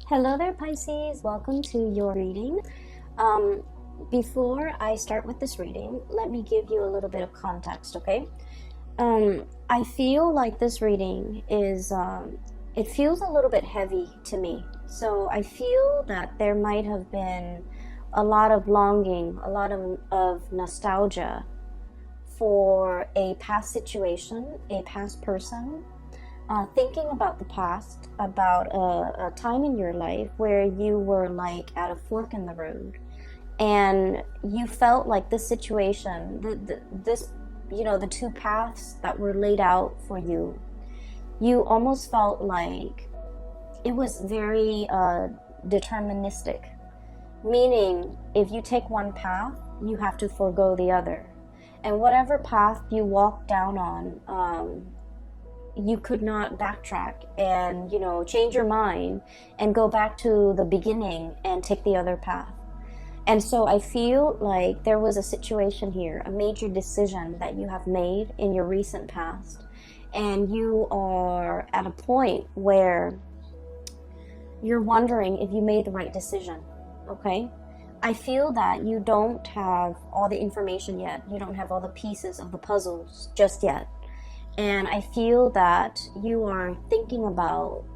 Hello there, Pisces. Welcome to your reading. Before I start with this reading, let me give you a little bit of context, okay? I feel like this reading is, it feels a little bit heavy to me. So I feel that there might have been a lot of longing, a lot of nostalgia for a past situation, a past person. Thinking about the past, about a time in your life where you were like at a fork in the road, and you felt like this situation, the two paths that were laid out for you, you almost felt like it was very deterministic, meaning if you take one path, you have to forego the other, and whatever path you walk down on, you could not backtrack and change your mind and go back to the beginning and take the other path. And so I feel like there was a situation here, a major decision that you have made in your recent past, and you are at a point where you're wondering if you made the right decision. Okay, I feel that you don't have all the information yet. You don't have all the pieces of the puzzles just yet. And I feel that you are thinking about,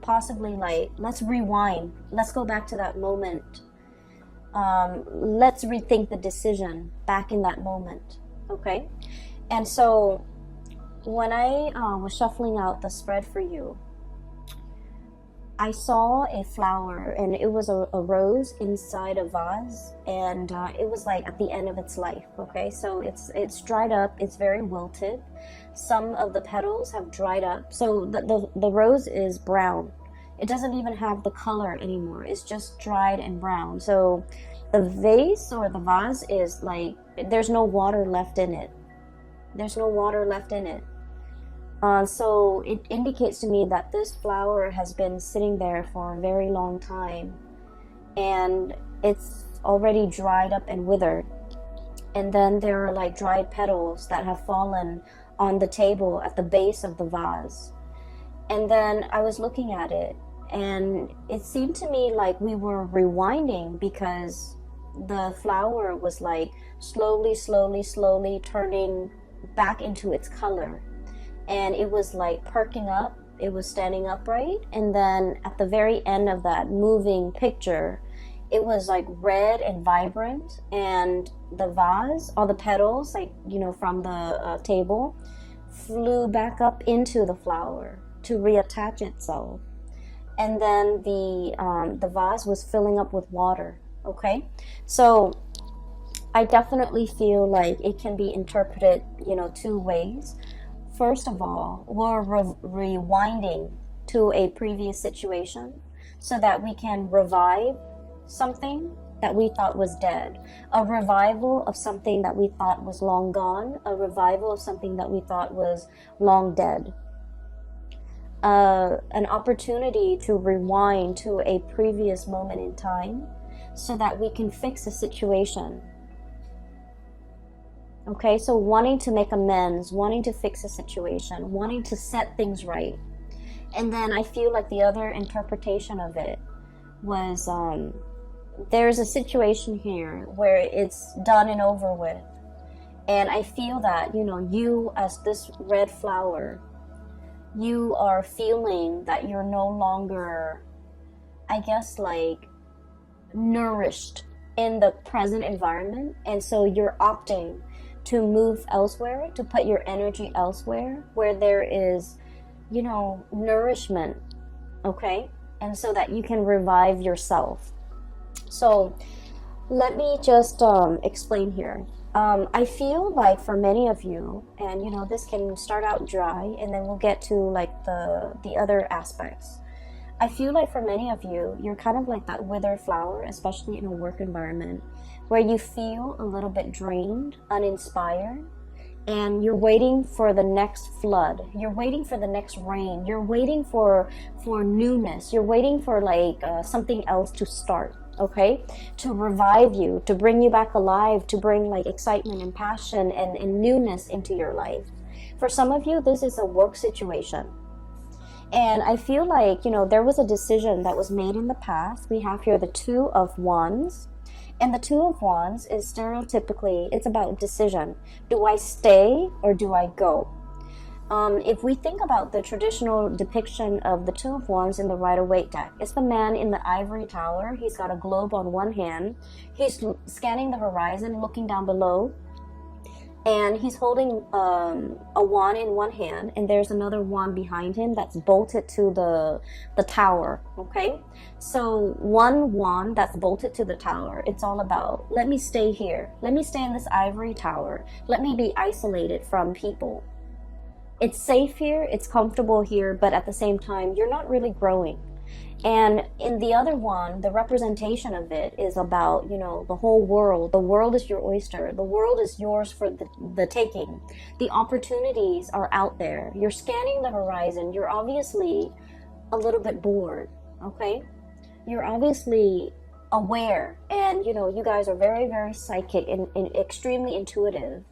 possibly like, let's rewind. Let's go back to that moment. Let's rethink the decision back in that moment. Okay? And so when I was shuffling out the spread for you, I saw a flower, and it was a rose inside a vase, and it was like at the end of its life. Okay, so it's dried up, it's very wilted. Some of the petals have dried up, so the rose is brown. It doesn't even have the color anymore, it's just dried and brown. So the vase or the vase is like, there's no water left in it. There's no water left in it. So it indicates to me that this flower has been sitting there for a very long time, and it's already dried up and withered. And then there are like dried petals that have fallen on the table at the base of the vase. And then I was looking at it, and it seemed to me like we were rewinding, because the flower was like slowly turning back into its color. And it was like perking up, it was standing upright, and then at the very end of that moving picture, it was like red and vibrant, and the vase, all the petals, like, from the table, flew back up into the flower to reattach itself. And then the vase was filling up with water. Okay, so I definitely feel like it can be interpreted, two ways. First of all, we're rewinding to a previous situation so that we can revive something that we thought was dead, a revival of something that we thought was long gone, a revival of something that we thought was long dead, an opportunity to rewind to a previous moment in time so that we can fix a situation. Okay, so wanting to make amends, wanting to fix a situation, wanting to set things right. And then I feel like the other interpretation of it was, there's a situation here where it's done and over with. And I feel that, you as this red flower, you are feeling that you're no longer, I guess, like, nourished in the present environment. And so you're opting to move elsewhere, to put your energy elsewhere where there is, nourishment, okay? And so that you can revive yourself. So let me just explain here. I feel like for many of you, and this can start out dry, and then we'll get to like the other aspects. I feel like for many of you, you're kind of like that withered flower, especially in a work environment, where you feel a little bit drained, uninspired, and you're waiting for the next flood. You're waiting for the next rain. You're waiting for newness. You're waiting for like something else to start, okay? To revive you, to bring you back alive, to bring like excitement and passion and newness into your life. For some of you, this is a work situation. And I feel like, you know, there was a decision that was made in the past. We have here the Two of Wands. And the Two of Wands is stereotypically, it's about decision. Do I stay or do I go? If we think about the traditional depiction of the Two of Wands in the Rider-Waite deck, it's the man in the ivory tower. He's got a globe on one hand. He's scanning the horizon, looking down below. And he's holding a wand in one hand, and there's another wand behind him that's bolted to the tower, okay? So one wand that's bolted to the tower, it's all about, let me stay here. Let me stay in this ivory tower. Let me be isolated from people. It's safe here, it's comfortable here, but at the same time, you're not really growing. And in the other one, the representation of it is about, you know, the whole world. The world is your oyster. The world is yours for the taking. The opportunities are out there. You're scanning the horizon. You're obviously a little bit bored, okay? You're obviously aware. And, you know, you guys are very, very psychic and extremely intuitive.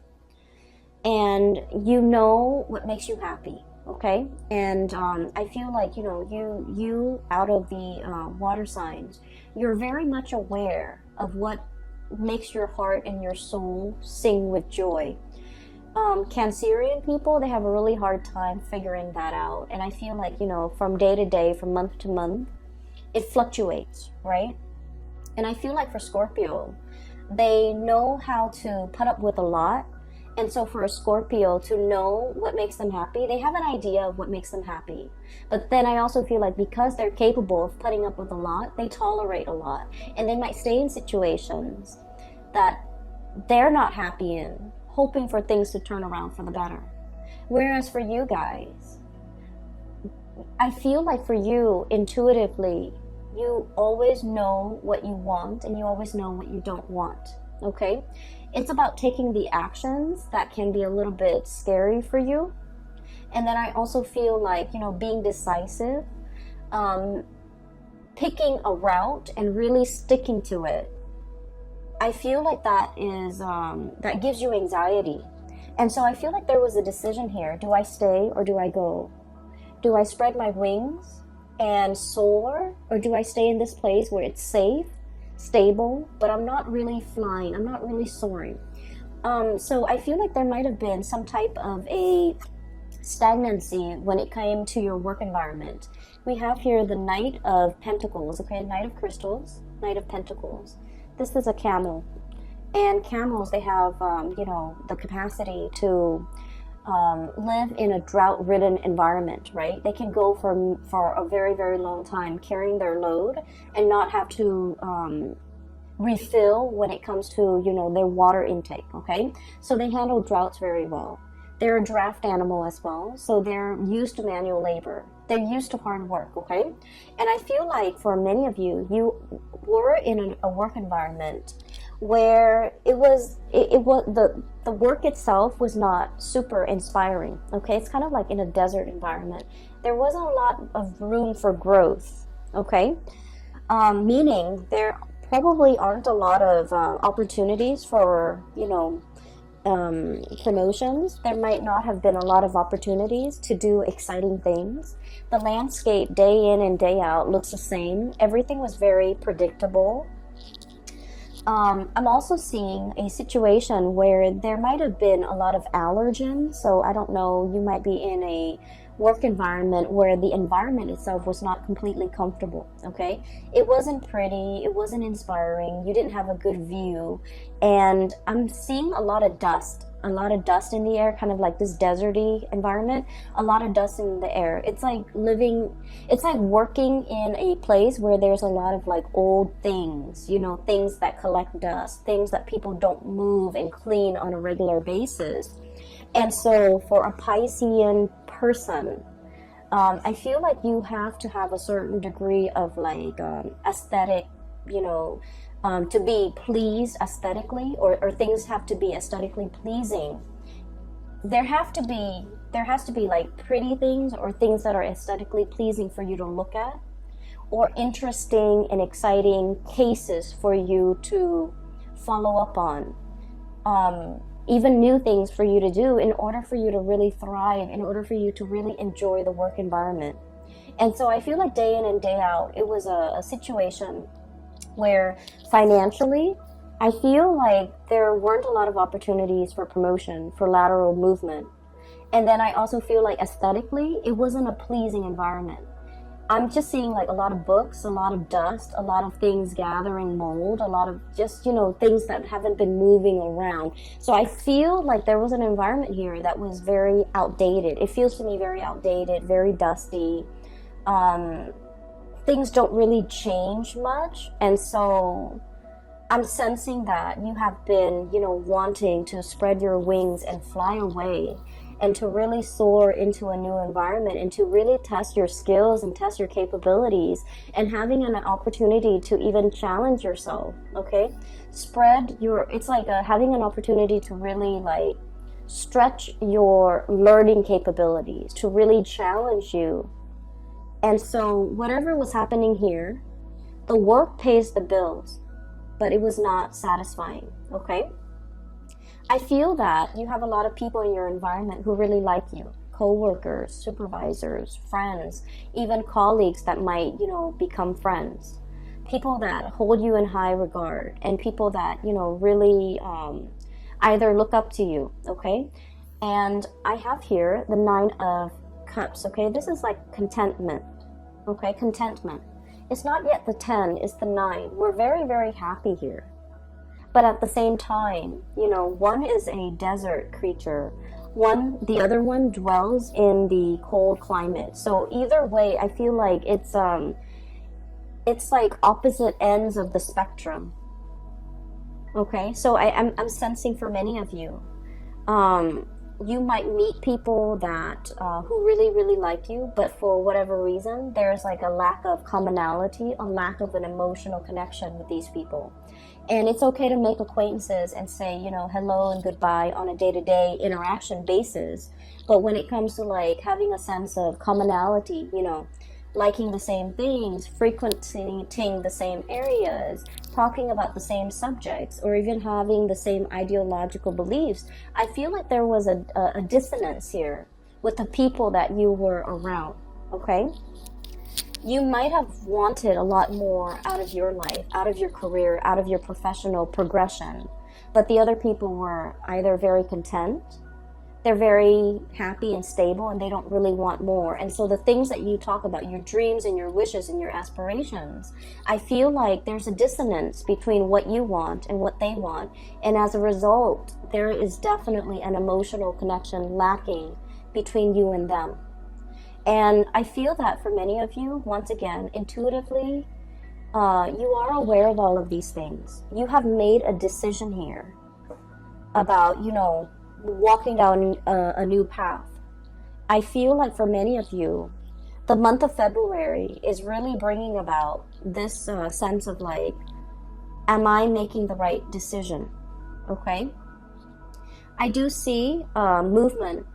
And you know what makes you happy. Okay, and I feel like, you know, you out of the water signs, you're very much aware of what makes your heart and your soul sing with joy. Cancerian people, they have a really hard time figuring that out, and I feel like, you know, from day to day, from month to month, it fluctuates, right? And I feel like for Scorpio, they know how to put up with a lot. And so for a Scorpio to know what makes them happy, they have an idea of what makes them happy. But then I also feel like because they're capable of putting up with a lot, they tolerate a lot. And they might stay in situations that they're not happy in, hoping for things to turn around for the better. Whereas for you guys, I feel like for you, intuitively, you always know what you want and you always know what you don't want, okay? It's about taking the actions that can be a little bit scary for you. And then I also feel like, you know, being decisive, picking a route and really sticking to it. I feel like that is, that gives you anxiety. And so I feel like there was a decision here. Do I stay or do I go? Do I spread my wings and soar? Or do I stay in this place where it's safe, stable, but I'm not really flying, I'm not really soaring. So I feel like there might have been some type of a stagnancy when it came to your work environment. We have here the Knight of Pentacles, okay, Knight of Crystals, Knight of Pentacles. This is a camel, and camels, they have, you know, the capacity to live in a drought-ridden environment, right? They can go for a very, very long time carrying their load and not have to refill when it comes to, you know, their water intake, okay? So they handle droughts very well. They're a draft animal as well, so they're used to manual labor. They're used to hard work, okay? And I feel like for many of you, you were in a work environment where it was the work itself was not super inspiring, okay? It's kind of like in a desert environment. There wasn't a lot of room for growth, okay? Meaning there probably aren't a lot of opportunities for, you know, promotions. There might not have been a lot of opportunities to do exciting things. The landscape day in and day out looks the same. Everything was very predictable. I'm also seeing a situation where there might have been a lot of allergens. So I don't know, you might be in a work environment where the environment itself was not completely comfortable, okay? It wasn't pretty, it wasn't inspiring, you didn't have a good view, and I'm seeing a lot of dust in the air, kind of like this deserty environment, a lot of dust in the air. It's like working in a place where there's a lot of like old things, you know, things that collect dust, things that people don't move and clean on a regular basis. And so for a Piscean person, I feel like you have to have a certain degree of like aesthetic, you know, to be pleased aesthetically, or things have to be aesthetically pleasing. There has to be like pretty things or things that are aesthetically pleasing for you to look at, or interesting and exciting cases for you to follow up on. Even new things for you to do in order for you to really thrive, in order for you to really enjoy the work environment. And so I feel like day in and day out, it was a situation where financially, I feel like there weren't a lot of opportunities for promotion, for lateral movement. And then I also feel like aesthetically, it wasn't a pleasing environment. I'm just seeing like a lot of books, a lot of dust, a lot of things gathering mold, a lot of just, you know, things that haven't been moving around. So I feel like there was an environment here that was very outdated. It feels to me very outdated, very dusty. Things don't really change much. And so I'm sensing that you have been, you know, wanting to spread your wings and fly away and to really soar into a new environment and to really test your skills and test your capabilities and having an opportunity to even challenge yourself, okay? It's like having an opportunity to really like stretch your learning capabilities, to really challenge you. And so whatever was happening here, the work pays the bills, but it was not satisfying, okay? I feel that you have a lot of people in your environment who really like you. Co-workers, supervisors, friends, even colleagues that might, you know, become friends. People that hold you in high regard and people that, you know, really either look up to you, okay? And I have here the 9 of Cups, okay? This is like contentment, okay? Contentment. It's not yet the 10, it's the 9. We're very, very happy here. But at the same time, you know, one is a desert creature. The other one dwells in the cold climate. So either way, I feel like it's like opposite ends of the spectrum. Okay, so I'm sensing for many of you, you might meet people that who really, really like you, but for whatever reason, there's like a lack of commonality, a lack of an emotional connection with these people. And it's okay to make acquaintances and say, you know, hello and goodbye on a day-to-day interaction basis. But when it comes to like having a sense of commonality, you know, liking the same things, frequenting the same areas, talking about the same subjects, or even having the same ideological beliefs, I feel like there was a dissonance here with the people that you were around, okay? You might have wanted a lot more out of your life, out of your career, out of your professional progression, but the other people were either very content, they're very happy and stable, and they don't really want more. And so the things that you talk about, your dreams and your wishes and your aspirations, I feel like there's a dissonance between what you want and what they want. And as a result, there is definitely an emotional connection lacking between you and them. And I feel that for many of you, once again, intuitively, you are aware of all of these things. You have made a decision here about, you know, walking down a new path. I feel like for many of you, the month of February is really bringing about this sense of like, am I making the right decision? Okay? I do see movement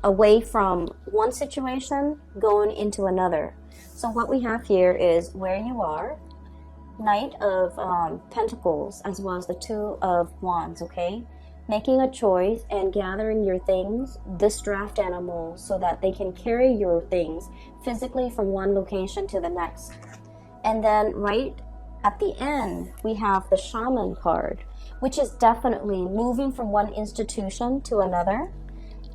away from one situation going into another. So what we have here is where you are, Knight of Pentacles, as well as the 2 of Wands, okay? Making a choice and gathering your things, this draft animal, so that they can carry your things physically from one location to the next. And then right at the end, we have the Shaman card, which is definitely moving from one institution to another.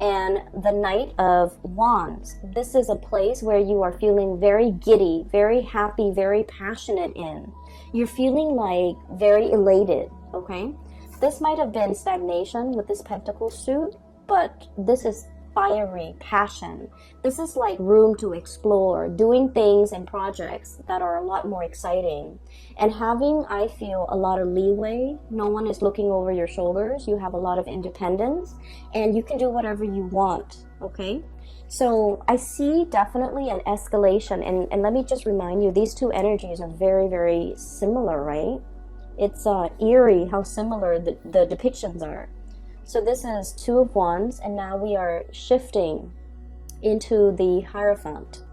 And the Knight of Wands. This is a place where you are feeling very giddy, very happy, very passionate in. You're feeling like very elated, okay? This might have been stagnation with this pentacle suit, but this is fiery passion. This is like room to explore, doing things and projects that are a lot more exciting. And having, I feel, a lot of leeway. No one is looking over your shoulders. You have a lot of independence and you can do whatever you want, okay? So I see definitely an escalation. And let me just remind you, these two energies are very, very similar, right? It's eerie how similar the depictions are. So this is 2 of Wands, and now we are shifting into the Hierophant.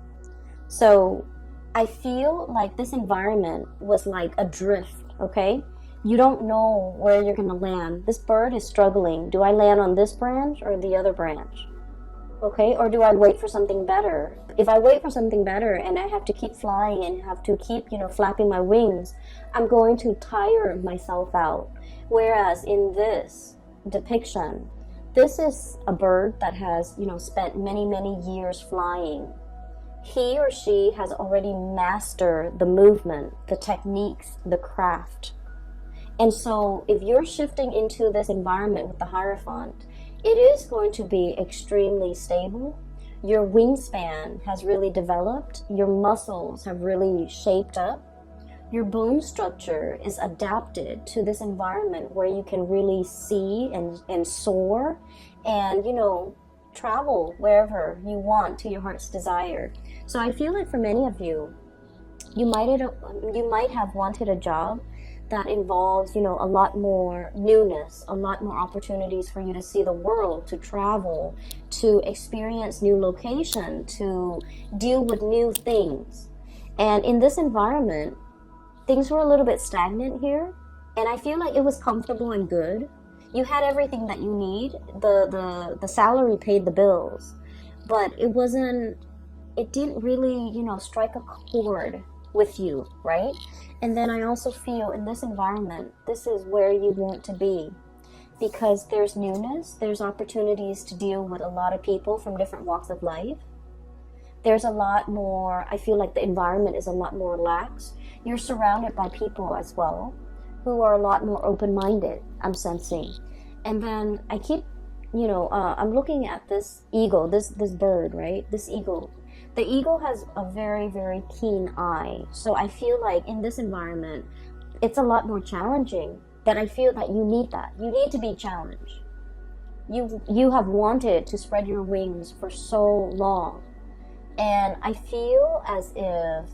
So I feel like this environment was like a drift, okay? You don't know where you're going to land. This bird is struggling. Do I land on this branch or the other branch? Okay, or do I wait for something better? If I wait for something better and I have to keep flying and have to keep, flapping my wings, I'm going to tire myself out. Whereas in this depiction, this is a bird that has, spent many, many years flying. He or she has already mastered the movement, the techniques, the craft. And so if you're shifting into this environment with the Hierophant, it is going to be extremely stable. Your wingspan has really developed. Your muscles have really shaped up. Your bone structure is adapted to this environment where you can really see and soar and, travel wherever you want to your heart's desire. So I feel like for many of you, you might have wanted a job that involves, a lot more newness, a lot more opportunities for you to see the world, to travel, to experience new location, to deal with new things. And in this environment, things were a little bit stagnant here, and I feel like it was comfortable and good. You had everything that you need. The salary paid the bills, but it didn't really, strike a chord with you, right? And then I also feel in this environment, this is where you want to be, because there's newness, there's opportunities to deal with a lot of people from different walks of life. There's a lot more, I feel like the environment is a lot more relaxed. You're surrounded by people as well who are a lot more open-minded, I'm sensing. And then I keep, I'm looking at this eagle, this bird, right? This eagle. The eagle has a very, very keen eye. So I feel like in this environment, it's a lot more challenging. But I feel that you need that. You need to be challenged. You have wanted to spread your wings for so long. And I feel as if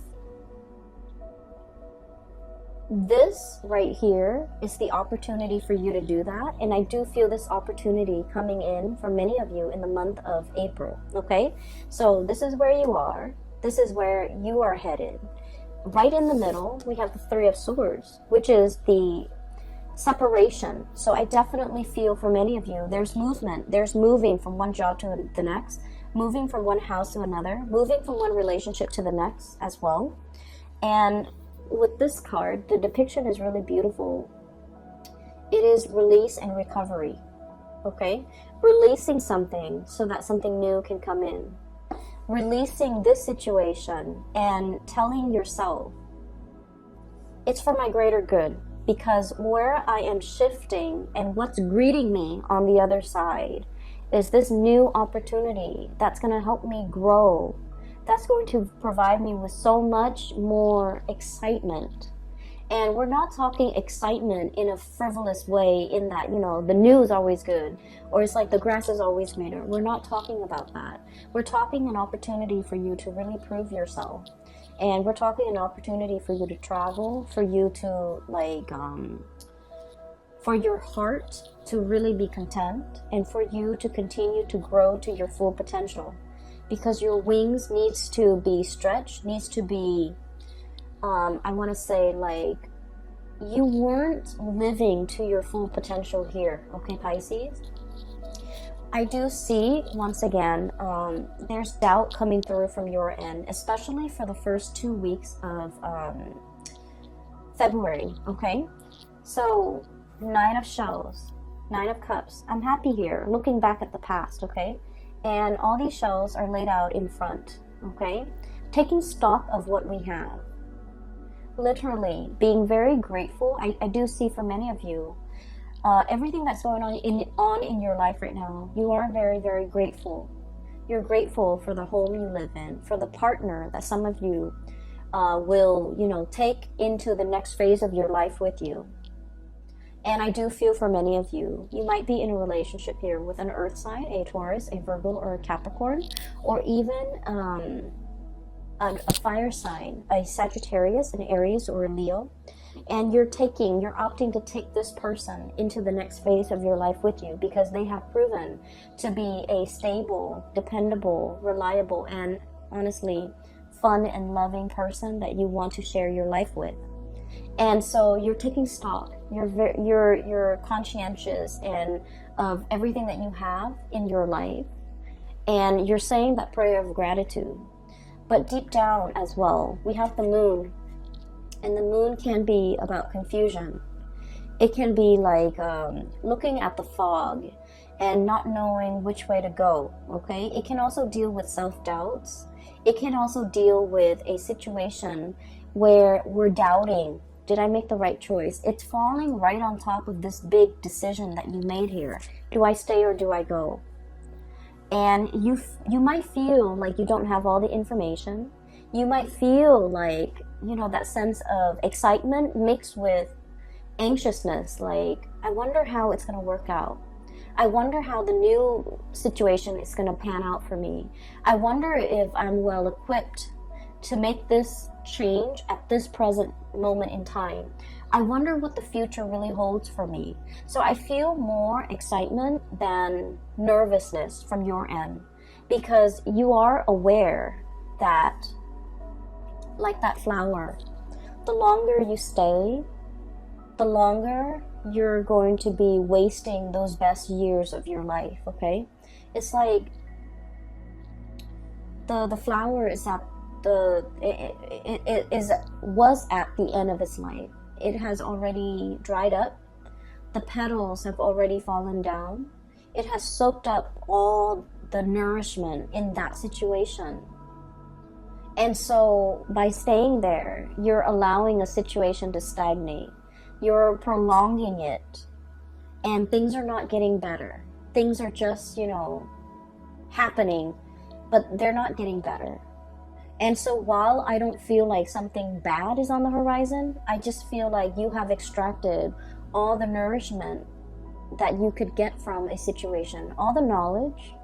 this right here is the opportunity for you to do that. And I do feel this opportunity coming in for many of you in the month of April. Okay, so this is where you are. This is where you are headed. Right in the middle, we have the Three of Swords, which is the separation. So I definitely feel for many of you, there's movement. There's moving from one job to the next, moving from one house to another, moving from one relationship to the next as well. And with this card, the depiction is really beautiful. It is release and recovery. Okay? Releasing something so that something new can come in. Releasing this situation and telling yourself, it's for my greater good, because where I am shifting and what's greeting me on the other side is this new opportunity that's going to help me grow. That's going to provide me with so much more excitement. And we're not talking excitement in a frivolous way in that, the news is always good, or it's like the grass is always greener. We're not talking about that. We're talking an opportunity for you to really prove yourself. And we're talking an opportunity for you to travel, for you to for your heart to really be content, and for you to continue to grow to your full potential. Because your wings needs to be stretched, needs to be, I want to say, like, you weren't living to your full potential here, okay, Pisces? I do see, once again, there's doubt coming through from your end, especially for the first 2 weeks of February, okay? So, Nine of Shells, Nine of Cups. I'm happy here, looking back at the past, okay? And all these shells are laid out in front, okay? Taking stock of what we have. Literally, being very grateful. I do see for many of you, everything that's going on in your life right now, you are very, very grateful. You're grateful for the home you live in, for the partner that some of you will, take into the next phase of your life with you. And I do feel for many of you, you might be in a relationship here with an earth sign, a Taurus, a Virgo, or a Capricorn, or even a fire sign, a Sagittarius, an Aries, or a Leo. And you're opting to take this person into the next phase of your life with you, because they have proven to be a stable, dependable, reliable, and honestly, fun and loving person that you want to share your life with. And so you're taking stock. You're conscientious and of everything that you have in your life, And you're saying that prayer of gratitude. But deep down as well, we have the moon. And the moon can be about confusion. It can be like looking at the fog and not knowing which way to go, okay? It can also deal with self-doubts. It can also deal with a situation where we're doubting, did I make the right choice? It's falling right on top of this big decision that you made here. Do I stay or do I go? And you might feel like you don't have all the information. You might feel like, you know, that sense of excitement mixed with anxiousness, like, I wonder how it's going to work out. I wonder how the new situation is going to pan out for me. I wonder if I'm well equipped to make this change at this present moment in time. I wonder what the future really holds for me. So I feel more excitement than nervousness from your end, because you are aware that, like that flower, the longer you stay, the longer you're going to be wasting those best years of your life, okay? It's like the flower is at was at the end of its life. It has already dried up. The petals have already fallen down. It has soaked up all the nourishment in that situation. And so by staying there, you're allowing a situation to stagnate. You're prolonging it, and things are not getting better. Things are just, you know, happening, but they're not getting better. And so while I don't feel like something bad is on the horizon, I just feel like you have extracted all the nourishment that you could get from a situation, all the knowledge.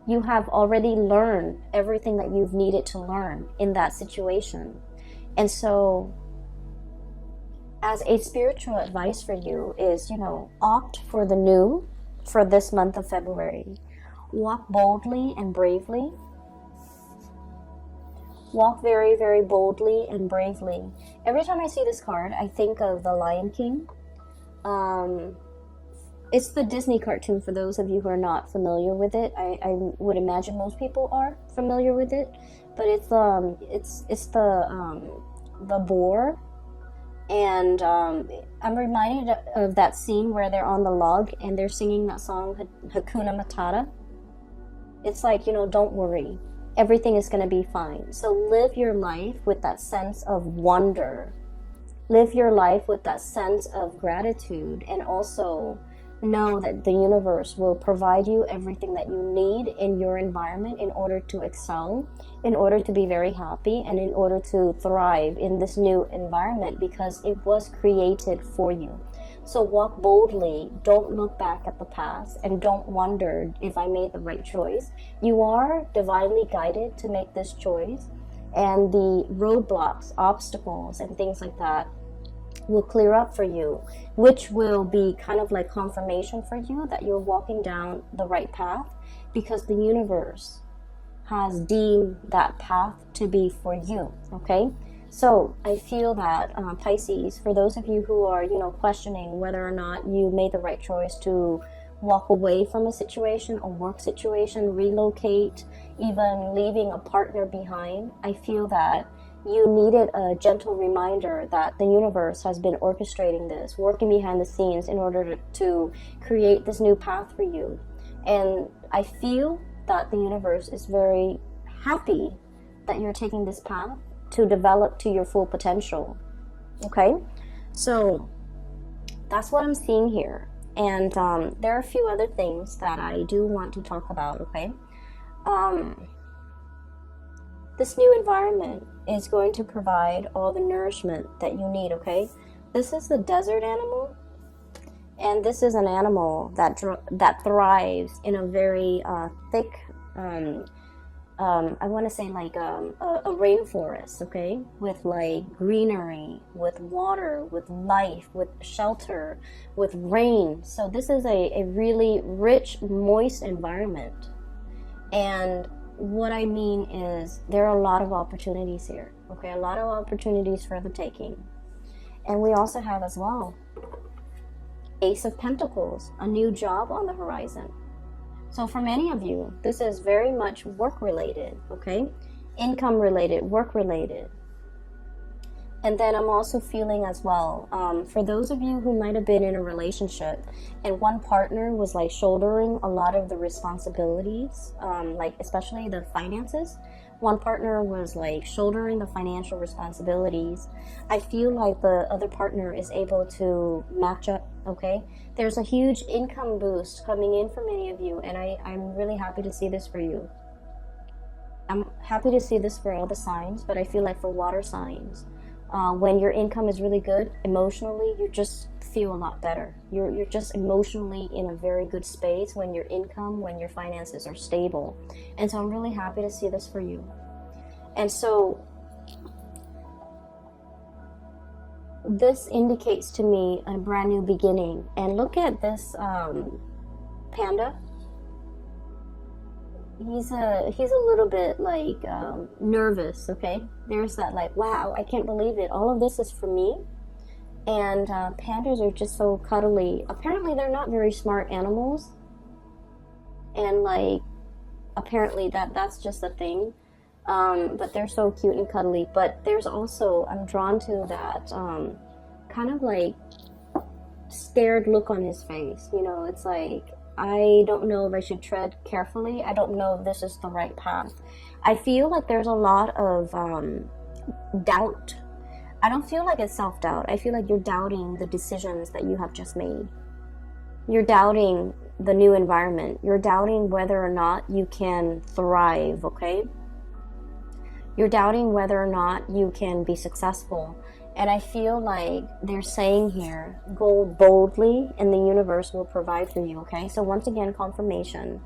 You have already learned everything that you've needed to learn in that situation. And so as a spiritual advice for you is, you know, opt for the new for this month of February. Walk boldly and bravely. Walk very, very boldly and bravely. Every time I see this card, I think of the Lion King. It's the Disney cartoon for those of you who are not familiar with it. I would imagine most people are familiar with it, but it's the boar. And I'm reminded of that scene where they're on the log and they're singing that song, Hakuna Matata. It's like, you know, don't worry. Everything is going to be fine. So live your life with that sense of wonder. Live your life with that sense of gratitude, and also know that the universe will provide you everything that you need in your environment in order to excel, in order to be very happy, and in order to thrive in this new environment, because it was created for you. So walk boldly, don't look back at the past, and don't wonder if I made the right choice. You are divinely guided to make this choice, and the roadblocks, obstacles, and things like that will clear up for you, which will be kind of like confirmation for you that you're walking down the right path, because the universe has deemed that path to be for you, okay? So I feel that Pisces, for those of you who are, you know, questioning whether or not you made the right choice to walk away from a situation, a work situation, relocate, even leaving a partner behind, I feel that you needed a gentle reminder that the universe has been orchestrating this, working behind the scenes in order to create this new path for you. And I feel that the universe is very happy that you're taking this path to develop to your full potential. Okay? So that's what I'm seeing here. And there are a few other things that I do want to talk about, okay? This new environment is going to provide all the nourishment that you need, okay? This is the desert animal, and this is an animal that thrives in a very thick, I want to say like a rainforest, okay? With like greenery, with water, with life, with shelter, with rain. So this is a really rich, moist environment. And what I mean is there are a lot of opportunities here, okay? A lot of opportunities for the taking. And we also have as well Ace of Pentacles, a new job on the horizon. So for many of you, this is very much work related, okay? Income related, work related. And then I'm also feeling as well, for those of you who might have been in a relationship and one partner was like shouldering a lot of the responsibilities, like especially the finances, one partner was like shouldering the financial responsibilities. I feel like the other partner is able to match up, okay? There's a huge income boost coming in for many of you, and I'm really happy to see this for you. I'm happy to see this for all the signs, but I feel like for water signs, when your income is really good, emotionally, you just feel a lot better. You're just emotionally in a very good space when your income, when your finances are stable. And so I'm really happy to see this for you. And so this indicates to me a brand new beginning. And look at this panda. He's a little bit like nervous, okay? There's that like, wow, I can't believe it. All of this is for me. And pandas are just so cuddly. Apparently they're not very smart animals. And like, apparently that's just a thing. But they're so cute and cuddly. But there's also, I'm drawn to that kind of like scared look on his face. You know, it's like, I don't know if I should tread carefully. I don't know if this is the right path. I feel like there's a lot of doubt. I don't feel like it's self-doubt. I feel like you're doubting the decisions that you have just made. You're doubting the new environment. You're doubting whether or not you can thrive, okay? You're doubting whether or not you can be successful. And I feel like they're saying here, go boldly and the universe will provide for you, okay? So once again, confirmation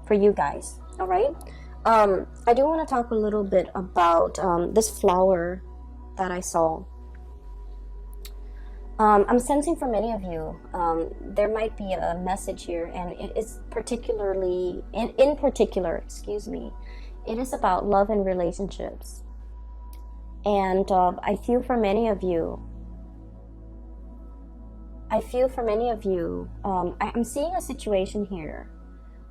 for you guys, all right? I do want to talk a little bit about this flower that I saw. I'm sensing for many of you, there might be a message here, and it's particularly, in particular, excuse me, it is about love and relationships. And I feel for many of you, I'm seeing a situation here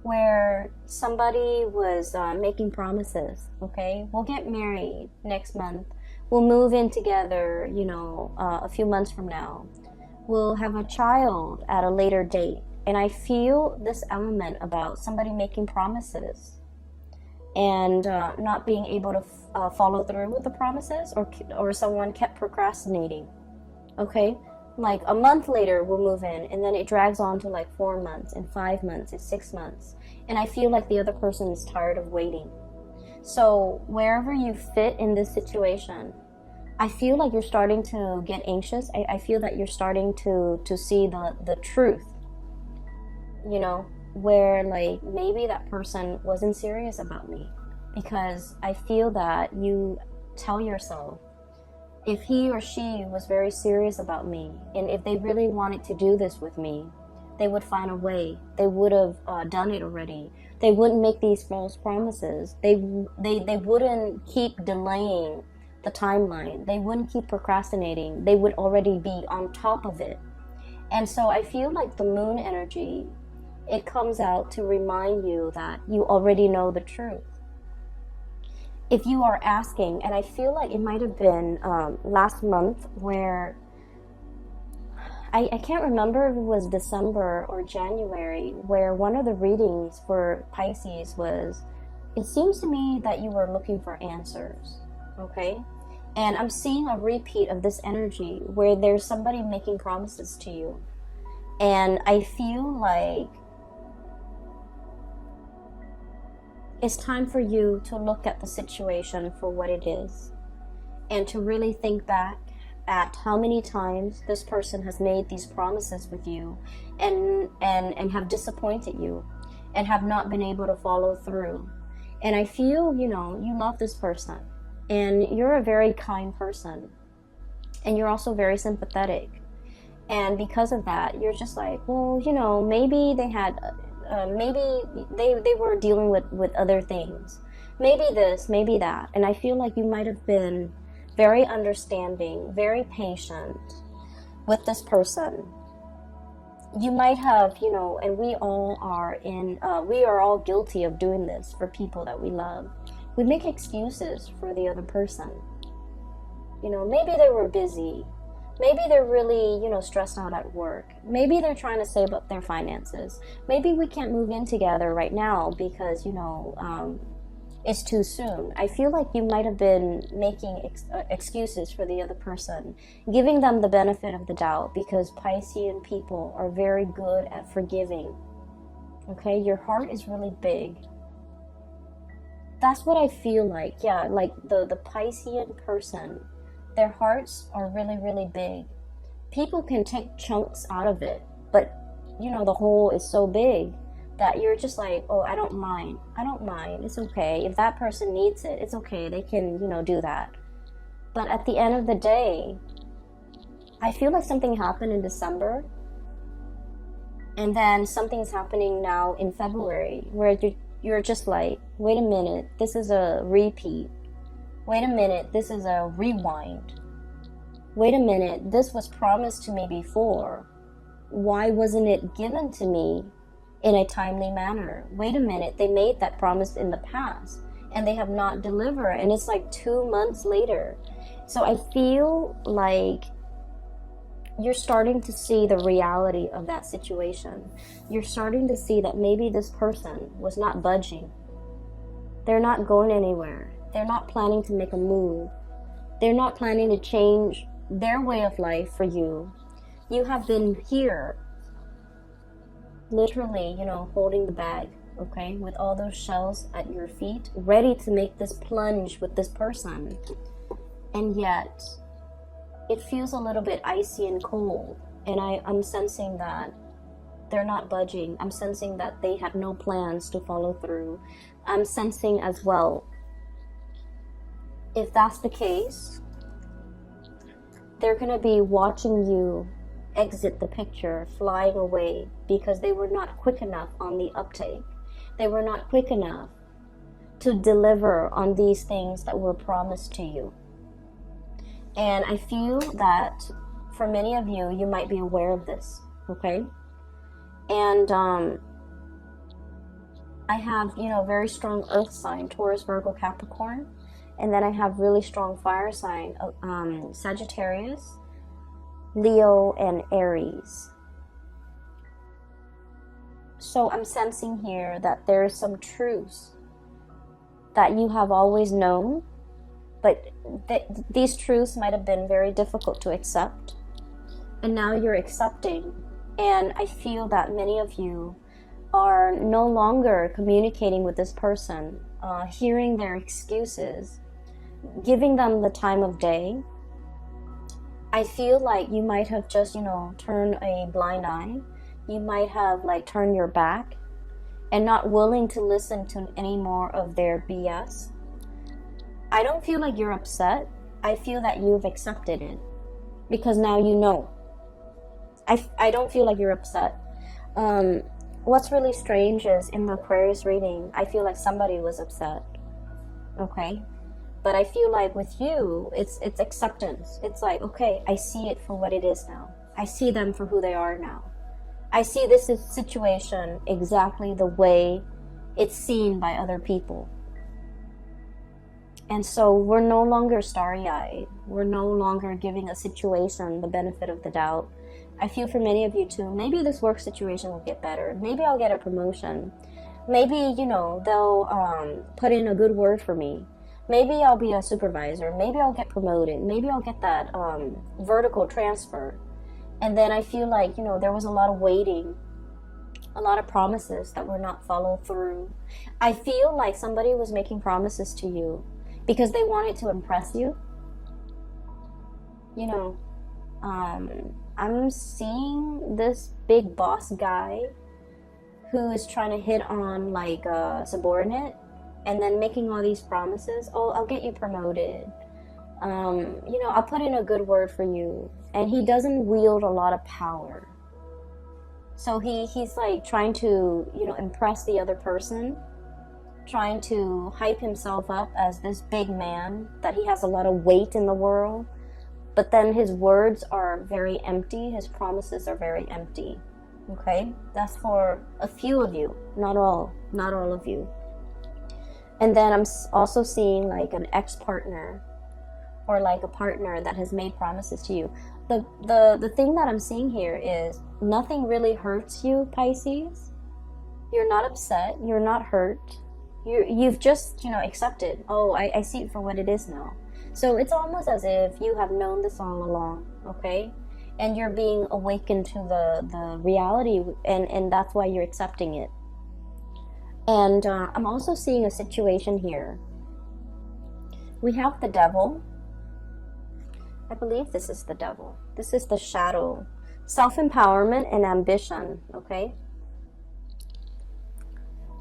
where somebody was making promises, okay? We'll get married next month. We'll move in together, you know, a few months from now. We'll have a child at a later date. And I feel this element about somebody making promises and not being able to follow through with the promises, or someone kept procrastinating, okay? Like a month later we'll move in, and then it drags on to like 4 months and 5 months and 6 months, and I feel like the other person is tired of waiting. So wherever you fit in this situation, I feel like you're starting to get anxious. I feel that you're starting to see the truth, you know, where like maybe that person wasn't serious about me, because I feel that you tell yourself, if he or she was very serious about me, and if they really wanted to do this with me, they would find a way. They would have done it already. They wouldn't make these false promises. They wouldn't keep delaying the timeline. They wouldn't keep procrastinating. They would already be on top of it. And so I feel like the moon energy, it comes out to remind you that you already know the truth. If you are asking, and I feel like it might have been last month where, I can't remember if it was December or January, where one of the readings for Pisces was, it seems to me that you were looking for answers, okay? And I'm seeing a repeat of this energy where there's somebody making promises to you. And I feel like it's time for you to look at the situation for what it is, and to really think back at how many times this person has made these promises with you and have disappointed you and have not been able to follow through. And I feel, you know, you love this person, and you're a very kind person, and you're also very sympathetic. And because of that, you're just like, well, you know, maybe they had maybe they were dealing with other things, maybe this, maybe that. And I feel like you might have been very understanding, very patient with this person. you might have, and we are all guilty of doing this for people that we love. We make excuses for the other person. Maybe they were busy. Maybe they're really, stressed out at work. Maybe they're trying to save up their finances. Maybe we can't move in together right now because, it's too soon. I feel like you might have been making excuses for the other person, giving them the benefit of the doubt, because Piscean people are very good at forgiving. Okay, your heart is really big. That's what I feel like. Yeah, like the Piscean person, their hearts are really, really big. People can take chunks out of it, but the hole is so big that you're just like, oh, I don't mind. It's okay. If that person needs it, it's okay. They can, do that. But at the end of the day, I feel like something happened in December, and then something's happening now in February, where you're just like, wait a minute, this is a repeat. Wait a minute, this is a rewind. Wait a minute, this was promised to me before. Why wasn't it given to me in a timely manner? Wait a minute, they made that promise in the past and they have not delivered, and it's like 2 months later. So I feel like you're starting to see the reality of that situation. You're starting to see that maybe this person was not budging. They're not going anywhere. They're not planning to make a move. They're not planning to change their way of life for you. You have been here, literally, holding the bag, okay, with all those shells at your feet, ready to make this plunge with this person. And yet, it feels a little bit icy and cold. And I'm sensing that they're not budging. I'm sensing that they have no plans to follow through. I'm sensing as well, if that's the case, they're going to be watching you exit the picture, flying away, because they were not quick enough on the uptake. They were not quick enough to deliver on these things that were promised to you. And I feel that for many of you, you might be aware of this, okay? And I have, very strong earth sign, Taurus, Virgo, Capricorn. And then I have really strong fire sign, Sagittarius, Leo, and Aries. So I'm sensing here that there is some truths that you have always known, but these truths might have been very difficult to accept. And now you're accepting. And I feel that many of you are no longer communicating with this person, hearing their excuses, giving them the time of day. I feel like you might have just, turned a blind eye. You might have turned your back and not willing to listen to any more of their BS. I don't feel like you're upset. I feel that you've accepted it because now you know. I don't feel like you're upset. What's really strange is in the Aquarius reading, I feel like somebody was upset. Okay? But I feel like with you, it's acceptance. It's like, okay, I see it for what it is now. I see them for who they are now. I see this situation exactly the way it's seen by other people. And so we're no longer starry-eyed. We're no longer giving a situation the benefit of the doubt. I feel for many of you too, maybe this work situation will get better. Maybe I'll get a promotion. Maybe, they'll put in a good word for me. Maybe I'll be a supervisor. Maybe I'll get promoted. Maybe I'll get that vertical transfer. And then I feel like, there was a lot of waiting, a lot of promises that were not followed through. I feel like somebody was making promises to you because they wanted to impress you. I'm seeing this big boss guy who is trying to hit on a subordinate and then making all these promises. Oh, I'll get you promoted. I'll put in a good word for you. And he doesn't wield a lot of power. So he's trying to, impress the other person, trying to hype himself up as this big man, that he has a lot of weight in the world. But then his words are very empty. His promises are very empty. Okay, that's for a few of you, not all of you. And then I'm also seeing like an ex-partner, or like a partner that has made promises to you. The thing that I'm seeing here is nothing really hurts you, Pisces. You're not upset, you're not hurt. You've just, accepted. Oh, I see it for what it is now. So it's almost as if you have known this all along, okay? And you're being awakened to the reality, and that's why you're accepting it. And I'm also seeing a situation here. We have the devil. I believe this is the devil. This is the shadow. Self-empowerment and ambition, okay?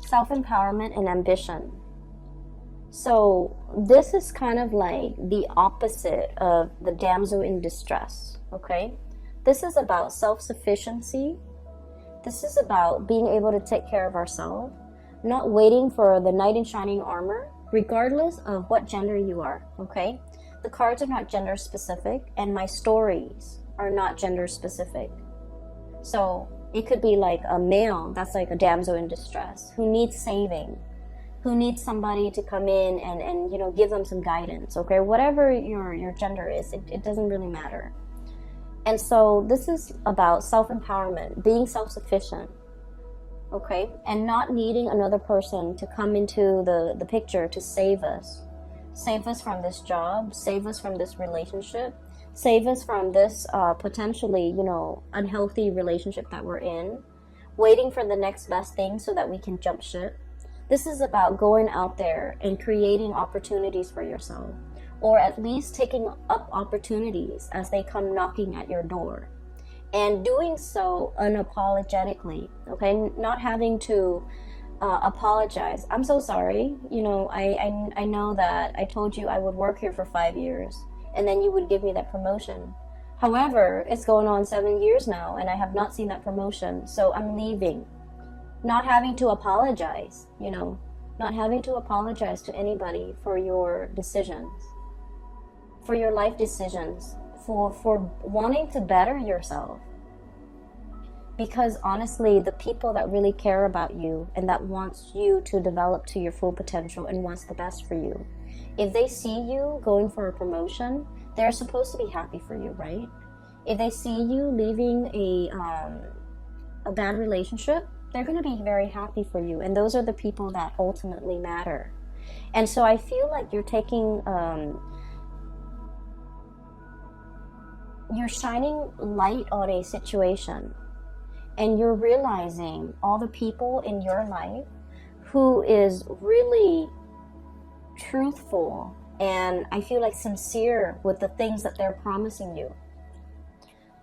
Self-empowerment and ambition. So this is kind of like the opposite of the damsel in distress, okay? This is about self-sufficiency. This is about being able to take care of ourselves, not waiting for the knight in shining armor, regardless of what gender you are, okay? The cards are not gender specific, and my stories are not gender specific. So it could be like a male that's like a damsel in distress who needs saving, who needs somebody to come in and give them some guidance, okay? Whatever your gender is, it doesn't really matter. And so this is about self-empowerment, being self-sufficient, okay? And not needing another person to come into the picture to save us. Save us from this job, save us from this relationship, save us from this potentially, unhealthy relationship that we're in, waiting for the next best thing so that we can jump ship. This is about going out there and creating opportunities for yourself, or at least taking up opportunities as they come knocking at your door, and doing so unapologetically, okay? Not having to apologize. I'm so sorry. I know that I told you I would work here for 5 years and then you would give me that promotion. However, it's going on 7 years now and I have not seen that promotion, so I'm leaving. Not having to apologize, not having to apologize to anybody for your decisions, for your life decisions, for wanting to better yourself. Because honestly, the people that really care about you and that wants you to develop to your full potential and wants the best for you, if they see you going for a promotion, they're supposed to be happy for you, right? If they see you leaving a bad relationship, they're going to be very happy for you. And those are the people that ultimately matter. And so I feel like you're taking, you're shining light on a situation. And you're realizing all the people in your life who is really truthful and I feel like sincere with the things that they're promising you.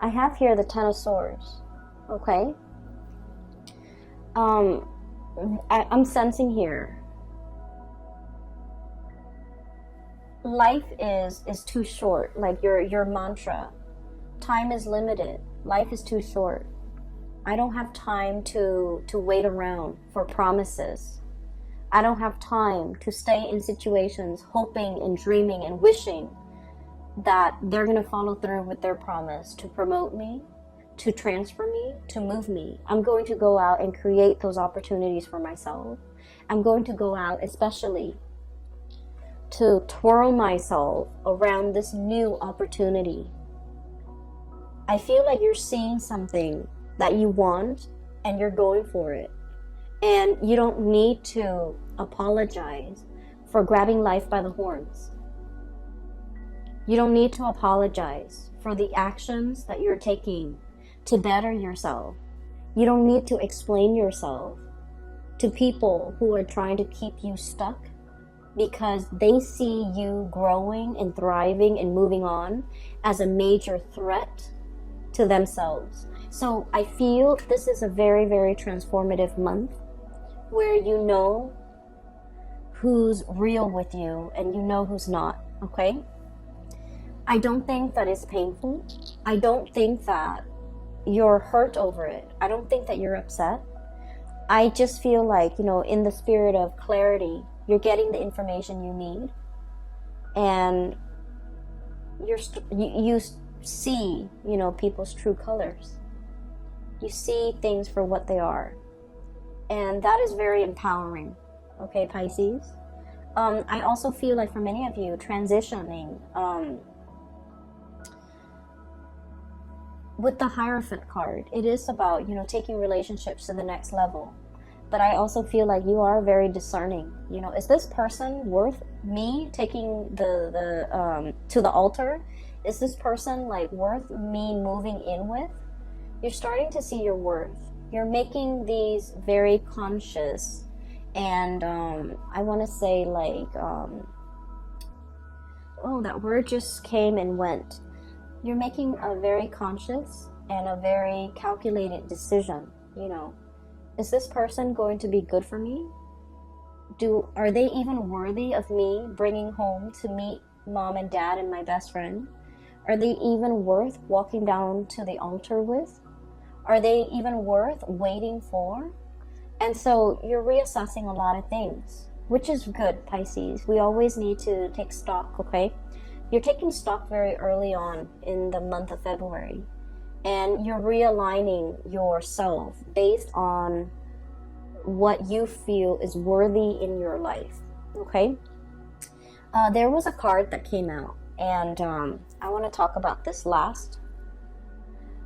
I have here the Ten of Swords, okay? I'm sensing here, life is too short, like your mantra. Time is limited. Life is too short. I don't have time to wait around for promises. I don't have time to stay in situations hoping and dreaming and wishing that they're going to follow through with their promise to promote me, to transfer me, to move me. I'm going to go out and create those opportunities for myself. I'm going to go out especially to twirl myself around this new opportunity. I feel like you're seeing something that you want and you're going for it. And you don't need to apologize for grabbing life by the horns. You don't need to apologize for the actions that you're taking to better yourself. You don't need to explain yourself to people who are trying to keep you stuck because they see you growing and thriving and moving on as a major threat to themselves. So I feel this is a very, very transformative month where you know who's real with you and you know who's not, okay? I don't think that it's painful. I don't think that you're hurt over it. I don't think that you're upset. I just feel like, in the spirit of clarity, you're getting the information you need and you see, people's true colors. You see things for what they are. And that is very empowering. Okay, Pisces? I also feel like for many of you, transitioning with the Hierophant card, it is about, you know, taking relationships to the next level. But I also feel like you are very discerning. You know, is this person worth me taking to the altar? Is this person like worth me moving in with? You're starting to see your worth. You're making these very conscious and I want to say like oh, that word just came and went. You're making a very conscious and a very calculated decision. You know, is this person going to be good for me? Are they even worthy of me bringing home to meet mom and dad and my best friend? Are they even worth walking down to the altar with? Are they even worth waiting for? And so you're reassessing a lot of things, which is good, Pisces. We always need to take stock, okay? You're taking stock very early on in the month of February, and you're realigning yourself based on what you feel is worthy in your life, okay? There was a card that came out, and I want to talk about this last.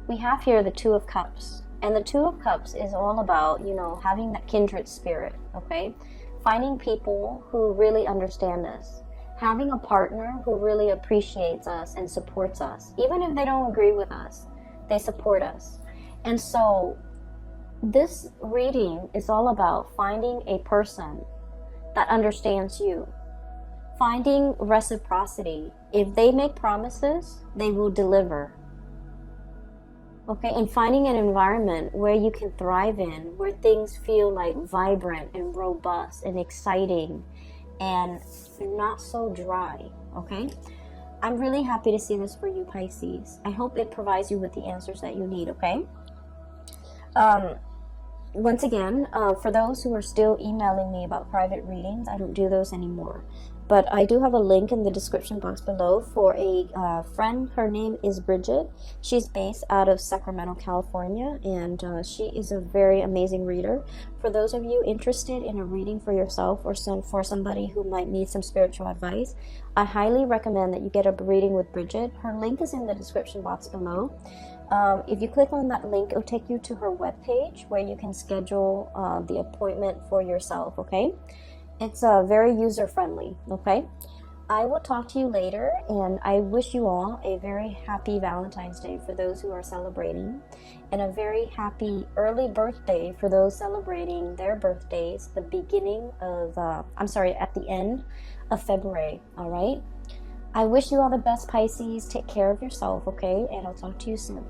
We have here the Two of Cups, and the Two of Cups is all about, you know, having that kindred spirit, okay? Finding people who really understand us, having a partner who really appreciates us and supports us. Even if they don't agree with us, they support us. And so this reading is all about finding a person that understands you, finding reciprocity. If they make promises, they will deliver. Okay, and finding an environment where you can thrive in, where things feel like vibrant and robust and exciting and not so dry, okay? I'm really happy to see this for you, Pisces. I hope it provides you with the answers that you need, okay? Once again, for those who are still emailing me about private readings, I don't do those anymore. But I do have a link in the description box below for a friend. Her name is Bridget. She's based out of Sacramento, California, and she is a very amazing reader. For those of you interested in a reading for yourself or for somebody who might need some spiritual advice, I highly recommend that you get a reading with Bridget. Her link is in the description box below. If you click on that link, it'll take you to her webpage where you can schedule the appointment for yourself, okay? It's very user-friendly, okay? I will talk to you later, and I wish you all a very happy Valentine's Day for those who are celebrating, and a very happy early birthday for those celebrating their birthdays at the end of February, all right? I wish you all the best, Pisces. Take care of yourself, okay? And I'll talk to you soon.